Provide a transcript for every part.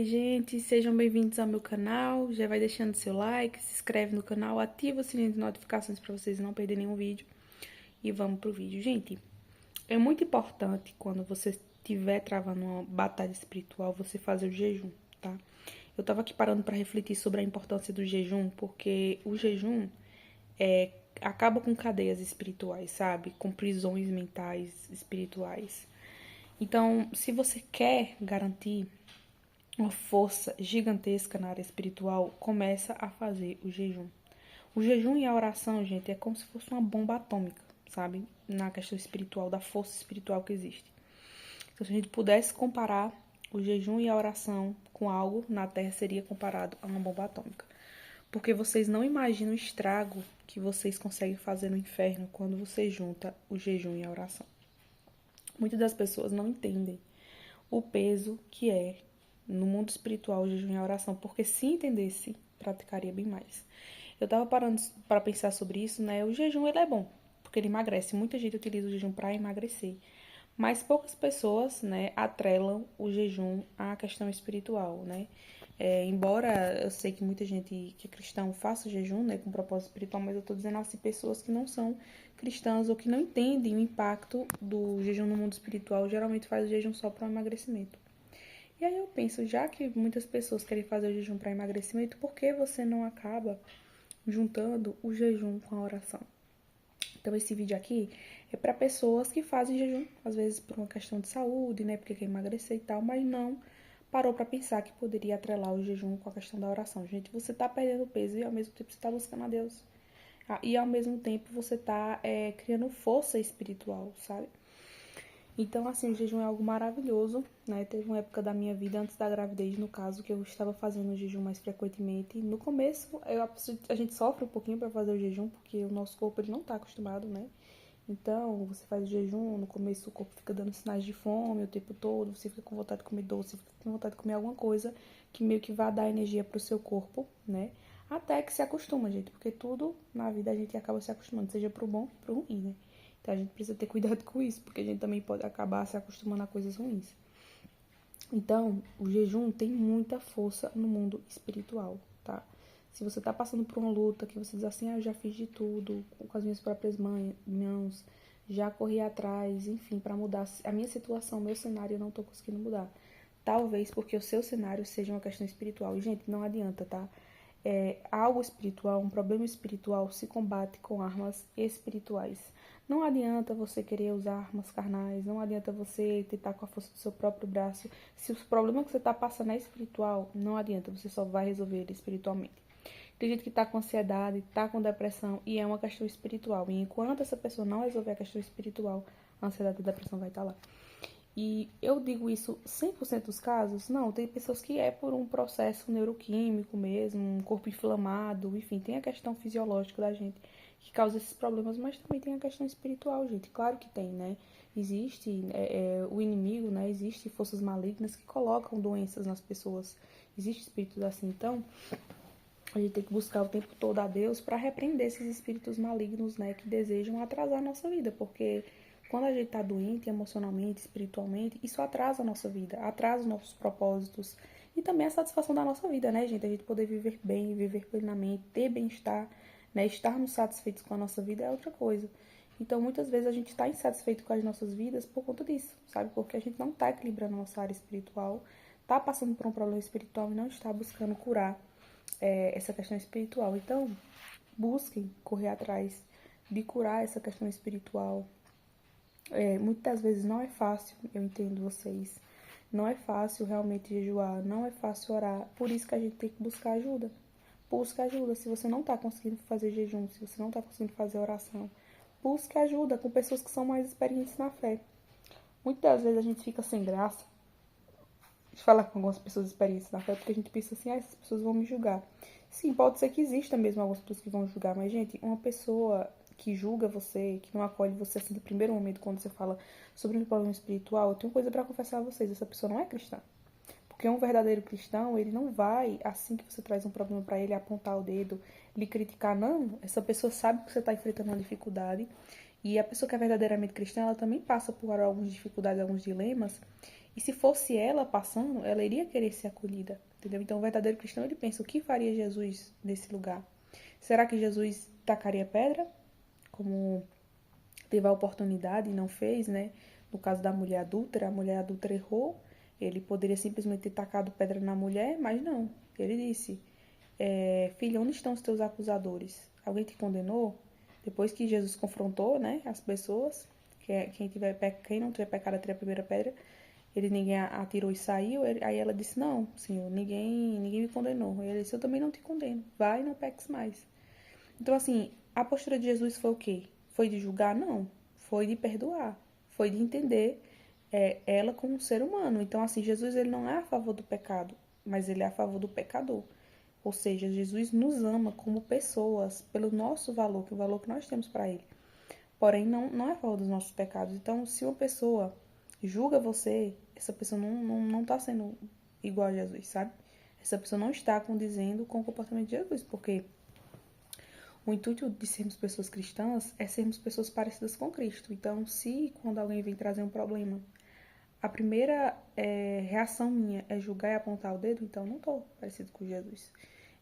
gente, sejam bem-vindos ao meu canal. Já vai deixando seu like, se inscreve no canal, ativa o sininho de notificações para vocês não perderem nenhum vídeo. E vamos pro vídeo. Gente, é muito importante quando você estiver travando uma batalha espiritual, você fazer o jejum, tá? Eu tava aqui parando para refletir sobre a importância do jejum, porque o jejum acaba com cadeias espirituais, sabe? Com prisões mentais espirituais. Então, se você quer garantir uma força gigantesca na área espiritual, começa a fazer o jejum. O jejum e a oração, gente, é como se fosse uma bomba atômica, sabe? Na questão espiritual, da força espiritual que existe. Então, se a gente pudesse comparar o jejum e a oração com algo na Terra, seria comparado a uma bomba atômica. Porque vocês não imaginam o estrago que vocês conseguem fazer no inferno quando você junta o jejum e a oração. Muitas das pessoas não entendem o peso que é no mundo espiritual o jejum e a oração, porque se entendesse, praticaria bem mais. Eu tava parando para pensar sobre isso, né? O jejum, ele é bom, porque ele emagrece. Muita gente utiliza o jejum para emagrecer. Mas poucas pessoas, né, atrelam o jejum à questão espiritual, né? Embora eu sei que muita gente que é cristão faça jejum, né, com propósito espiritual, mas eu tô dizendo assim, pessoas que não são cristãs ou que não entendem o impacto do jejum no mundo espiritual, geralmente faz o jejum só para emagrecimento. E aí eu penso, já que muitas pessoas querem fazer o jejum para emagrecimento, por que você não acaba juntando o jejum com a oração? Então esse vídeo aqui é para pessoas que fazem jejum, às vezes por uma questão de saúde, né, porque quer emagrecer e tal, mas não parou para pensar que poderia atrelar o jejum com a questão da oração. Gente, você tá perdendo peso e ao mesmo tempo você tá buscando a Deus. E ao mesmo tempo você tá criando força espiritual, sabe? Então, assim, o jejum é algo maravilhoso, né? Teve uma época da minha vida, antes da gravidez, no caso, que eu estava fazendo o jejum mais frequentemente. No começo, a gente sofre um pouquinho para fazer o jejum, porque o nosso corpo ele não tá acostumado, né? Então, você faz o jejum, no começo o corpo fica dando sinais de fome o tempo todo, você fica com vontade de comer doce, fica com vontade de comer alguma coisa que meio que vai dar energia pro seu corpo, né? Até que se acostuma, gente, porque tudo na vida a gente acaba se acostumando, seja pro bom, pro ruim, né? Então a gente precisa ter cuidado com isso, porque a gente também pode acabar se acostumando a coisas ruins. Então, o jejum tem muita força no mundo espiritual, tá? Se você tá passando por uma luta que você diz assim, eu já fiz de tudo, com as minhas próprias mãos, já corri atrás, enfim, para mudar a minha situação, meu cenário, eu não tô conseguindo mudar. Talvez porque o seu cenário seja uma questão espiritual. E, gente, não adianta, tá? Algo espiritual, um problema espiritual se combate com armas espirituais. Não adianta você querer usar armas carnais, não adianta você tentar com a força do seu próprio braço. Se o problema que você está passando é espiritual, não adianta, você só vai resolver ele espiritualmente. Tem gente que está com ansiedade, está com depressão e é uma questão espiritual. E enquanto essa pessoa não resolver a questão espiritual, a ansiedade e a depressão vai estar lá. E eu digo isso 100% dos casos? Não, tem pessoas que é por um processo neuroquímico mesmo, um corpo inflamado, enfim, tem a questão fisiológica da gente que causa esses problemas, mas também tem a questão espiritual, gente. Claro que tem, né? Existe o inimigo, né? Existem forças malignas que colocam doenças nas pessoas. Existem espíritos assim, então a gente tem que buscar o tempo todo a Deus para repreender esses espíritos malignos, né? Que desejam atrasar a nossa vida, porque quando a gente tá doente emocionalmente, espiritualmente, isso atrasa a nossa vida, atrasa os nossos propósitos e também a satisfação da nossa vida, né, gente? A gente poder viver bem, viver plenamente, ter bem-estar, né? Estarmos satisfeitos com a nossa vida é outra coisa. Então, muitas vezes a gente tá insatisfeito com as nossas vidas por conta disso, sabe? Porque a gente não tá equilibrando a nossa área espiritual, tá passando por um problema espiritual e não está buscando curar essa questão espiritual. Então, busquem correr atrás de curar essa questão espiritual, muitas vezes não é fácil, eu entendo vocês. Não é fácil realmente jejuar, não é fácil orar. Por isso que a gente tem que buscar ajuda. Busca ajuda. Se você não está conseguindo fazer jejum, se você não está conseguindo fazer oração, busque ajuda com pessoas que são mais experientes na fé. Muitas vezes a gente fica sem graça de falar com algumas pessoas experientes na fé, porque a gente pensa assim, essas pessoas vão me julgar. Sim, pode ser que exista mesmo algumas pessoas que vão julgar, mas, gente, uma pessoa que julga você, que não acolhe você assim do primeiro momento quando você fala sobre um problema espiritual, eu tenho coisa para confessar a vocês, essa pessoa não é cristã. Porque um verdadeiro cristão, ele não vai, assim que você traz um problema para ele, apontar o dedo, lhe criticar, não. Essa pessoa sabe que você está enfrentando uma dificuldade. E a pessoa que é verdadeiramente cristã, ela também passa por algumas dificuldades, alguns dilemas. E se fosse ela passando, ela iria querer ser acolhida, entendeu? Então o verdadeiro cristão, ele pensa, o que faria Jesus nesse lugar? Será que Jesus tacaria pedra, como teve a oportunidade e não fez, né? No caso da mulher adúltera, a mulher adúltera errou, ele poderia simplesmente ter tacado pedra na mulher, mas não. Ele disse, filha, onde estão os teus acusadores? Alguém te condenou? Depois que Jesus confrontou, né, as pessoas, quem não tiver pecado atire a primeira pedra, ninguém atirou e saiu, aí ela disse, não, Senhor, ninguém me condenou. Aí ele disse, eu também não te condeno, vai e não peques mais. Então, assim, a postura de Jesus foi o quê? Foi de julgar? Não. Foi de perdoar. Foi de entender ela como um ser humano. Então, assim, Jesus, ele não é a favor do pecado, mas ele é a favor do pecador. Ou seja, Jesus nos ama como pessoas, pelo nosso valor, que é o valor que nós temos para ele. Porém, não é a favor dos nossos pecados. Então, se uma pessoa julga você, essa pessoa não tá sendo igual a Jesus, sabe? Essa pessoa não está condizendo com o comportamento de Jesus, porque o intuito de sermos pessoas cristãs é sermos pessoas parecidas com Cristo. Então, se quando alguém vem trazer um problema, a primeira reação minha é julgar e apontar o dedo, então não estou parecido com Jesus.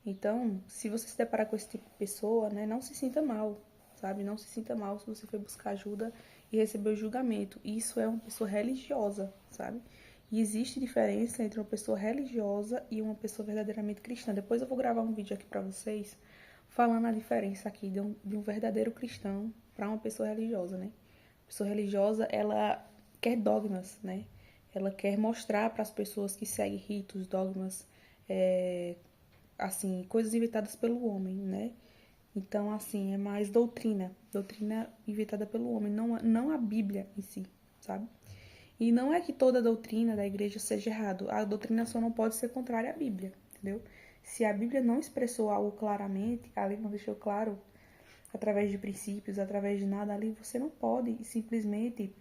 Então, se você se deparar com esse tipo de pessoa, né, não se sinta mal, sabe? Não se sinta mal se você foi buscar ajuda e recebeu julgamento. Isso é uma pessoa religiosa, sabe? E existe diferença entre uma pessoa religiosa e uma pessoa verdadeiramente cristã. Depois eu vou gravar um vídeo aqui para vocês falando a diferença aqui de um verdadeiro cristão para uma pessoa religiosa, né? A pessoa religiosa, ela quer dogmas, né? Ela quer mostrar para as pessoas que seguem ritos, dogmas, assim, coisas inventadas pelo homem, né? Então, assim, é mais doutrina inventada pelo homem, não a Bíblia em si, sabe? E não é que toda doutrina da igreja seja errada, a doutrina só não pode ser contrária à Bíblia, entendeu? Se a Bíblia não expressou algo claramente, ali não deixou claro, através de princípios, através de nada ali, você não pode simplesmente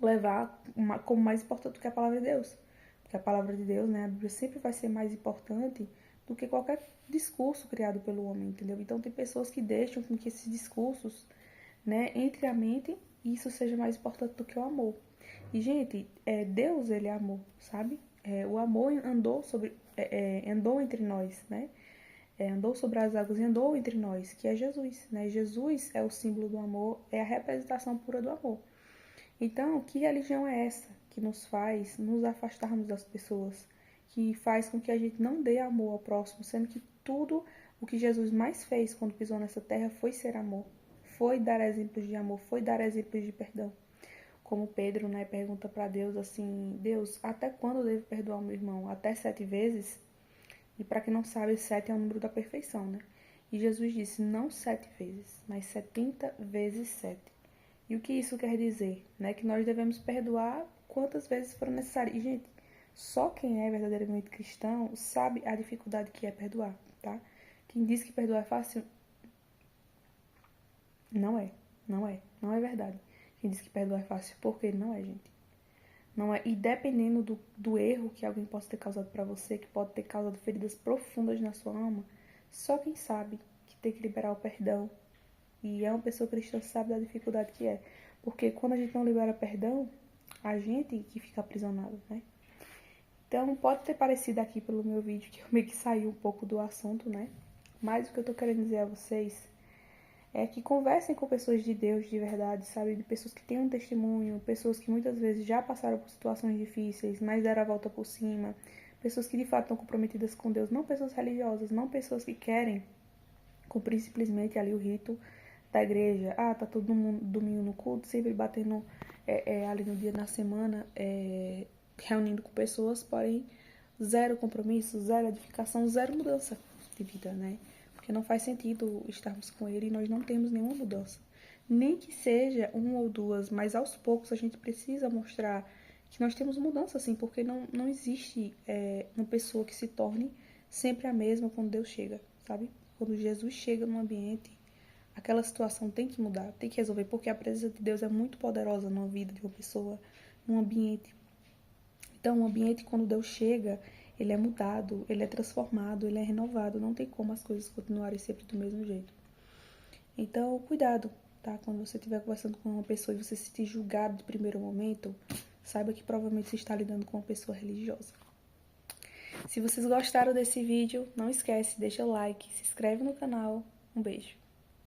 levar como mais importante do que a palavra de Deus. Porque a palavra de Deus, né, a Bíblia sempre vai ser mais importante do que qualquer discurso criado pelo homem, entendeu? Então tem pessoas que deixam com que esses discursos, né, entre a mente e isso seja mais importante do que o amor. E, gente, Deus, ele é amor, sabe? O amor andou entre nós, né? Andou sobre as águas e andou entre nós, que é Jesus, né? Jesus é o símbolo do amor, é a representação pura do amor. Então, que religião é essa que nos faz nos afastarmos das pessoas, que faz com que a gente não dê amor ao próximo, sendo que tudo o que Jesus mais fez quando pisou nessa terra foi ser amor, foi dar exemplos de amor, foi dar exemplos de perdão. Como Pedro, né, pergunta para Deus assim, Deus, até quando eu devo perdoar o meu irmão? Até 7 vezes? E para quem não sabe, 7 é o número da perfeição, né? E Jesus disse, não 7 vezes, mas 70 vezes 7. E o que isso quer dizer? Né? Que nós devemos perdoar quantas vezes for necessário. E, gente, só quem é verdadeiramente cristão sabe a dificuldade que é perdoar, tá? Quem diz que perdoar é fácil, não é verdade. Quem diz que perdoar é fácil, porque não é, gente. Não é. E dependendo do erro que alguém possa ter causado para você, que pode ter causado feridas profundas na sua alma, só quem sabe que tem que liberar o perdão. E é uma pessoa cristã sabe da dificuldade que é. Porque quando a gente não libera perdão, a gente que fica aprisionado, né? Então, pode ter parecido aqui pelo meu vídeo que eu meio que saí um pouco do assunto, né? Mas o que eu tô querendo dizer a vocês é que conversem com pessoas de Deus de verdade, sabe? De pessoas que têm um testemunho, pessoas que muitas vezes já passaram por situações difíceis, mas deram a volta por cima, pessoas que de fato estão comprometidas com Deus, não pessoas religiosas, não pessoas que querem cumprir simplesmente ali o rito da igreja. Ah, tá todo mundo domingo no culto, sempre batendo ali no dia na semana, reunindo com pessoas, porém zero compromisso, zero edificação, zero mudança de vida, né? Porque não faz sentido estarmos com ele e nós não temos nenhuma mudança. Nem que seja uma ou duas, mas aos poucos a gente precisa mostrar que nós temos mudança, assim, porque não existe uma pessoa que se torne sempre a mesma quando Deus chega, sabe? Quando Jesus chega num ambiente, aquela situação tem que mudar, tem que resolver, porque a presença de Deus é muito poderosa na vida de uma pessoa, num ambiente. Então, o ambiente, quando Deus chega, ele é mudado, ele é transformado, ele é renovado. Não tem como as coisas continuarem sempre do mesmo jeito. Então, cuidado, tá? Quando você estiver conversando com uma pessoa e você se sentir julgado de primeiro momento, saiba que provavelmente você está lidando com uma pessoa religiosa. Se vocês gostaram desse vídeo, não esquece, deixa o like, se inscreve no canal. Um beijo.